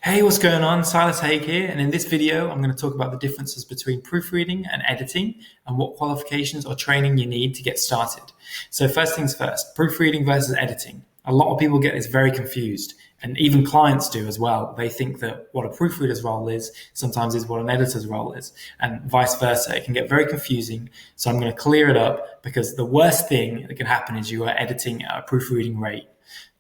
Hey, what's going on? Silas Haig here, and in this video, I'm going to talk about the differences between proofreading and editing and what qualifications or training you need to get started. So first things first, proofreading versus editing. A lot of people get this very confused, and even clients do as well. They think that what a proofreader's role is sometimes is what an editor's role is, and vice versa. It can get very confusing, so I'm going to clear it up because the worst thing that can happen is you are editing at a proofreading rate,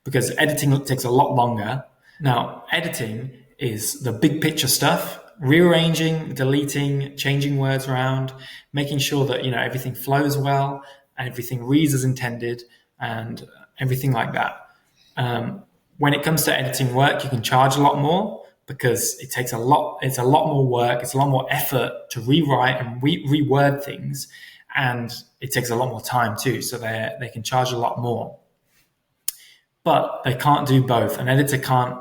because editing takes a lot longer. Now, editing is the big picture stuff, rearranging, deleting, changing words around, making sure that, everything flows well and everything reads as intended and everything like that. When it comes to editing work, you can charge a lot more because it's a lot more work, it's a lot more effort to rewrite and reword things, and it takes a lot more time too, so they can charge a lot more. But they can't do both. An editor can't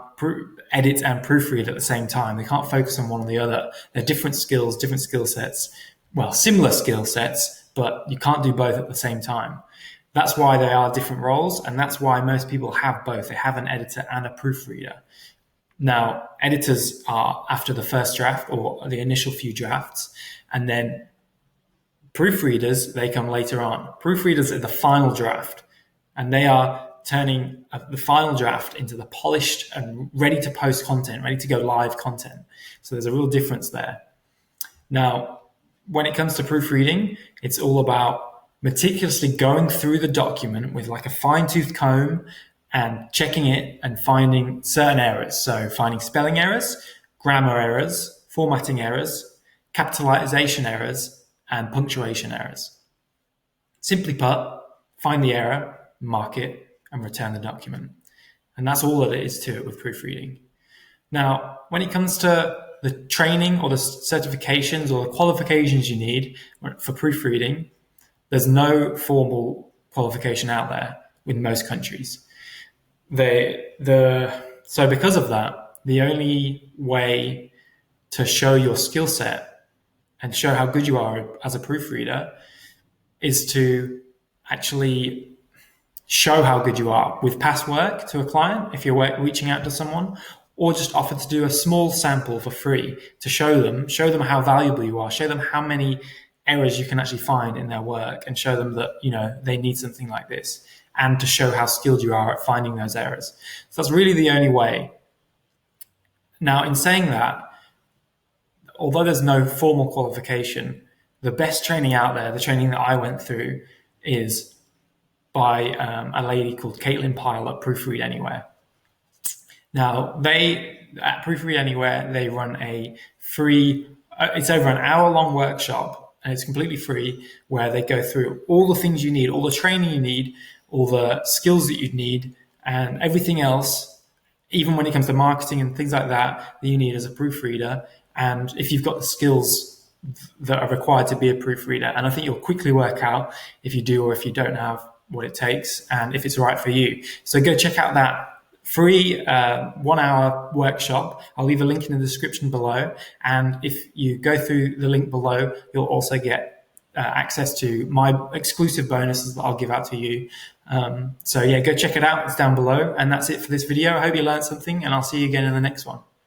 edit and proofread at the same time. They can't focus on one or the other. They're different skills, different skill sets. Well, similar skill sets, but you can't do both at the same time. That's why they are different roles, and that's why most people have both. They have an editor and a proofreader. Now, editors are after the first draft or the initial few drafts, and then proofreaders, they come later on. Proofreaders are the final draft, and they are turning the final draft into the polished and ready to post content, ready to go live content. So there's a real difference there. Now, when it comes to proofreading, it's all about meticulously going through the document with like a fine-tooth comb and checking it and finding certain errors. So finding spelling errors, grammar errors, formatting errors, capitalization errors, and punctuation errors. Simply put, find the error, mark it, and return the document. And that's all that it is to it with proofreading. Now, when it comes to the training or the certifications or the qualifications you need for proofreading, there's no formal qualification out there in most countries. So because of that, the only way to show your skill set and show how good you are as a proofreader is to actually show how good you are with past work to a client if you're reaching out to someone, or just offer to do a small sample for free to show them how valuable you are, show them how many errors you can actually find in their work, and show them that they need something like this, and to show how skilled you are at finding those errors. So that's really the only way. Now, in saying that, although there's no formal qualification, the best training out there, the training that I went through, is by a lady called Caitlin Pyle at Proofread Anywhere. Now, at Proofread Anywhere, they run a free, it's over an hour-long workshop, and it's completely free, where they go through all the things you need, all the training you need, all the skills that you need, and everything else, even when it comes to marketing and things like that you need as a proofreader, and if you've got the skills that are required to be a proofreader. And I think you'll quickly work out if you do or if you don't have what it takes, and if it's right for you. So go check out that free 1 hour workshop. I'll leave a link in the description below. And if you go through the link below, you'll also get access to my exclusive bonuses that I'll give out to you. So yeah, go check it out. It's down below. And that's it for this video. I hope you learned something, and I'll see you again in the next one.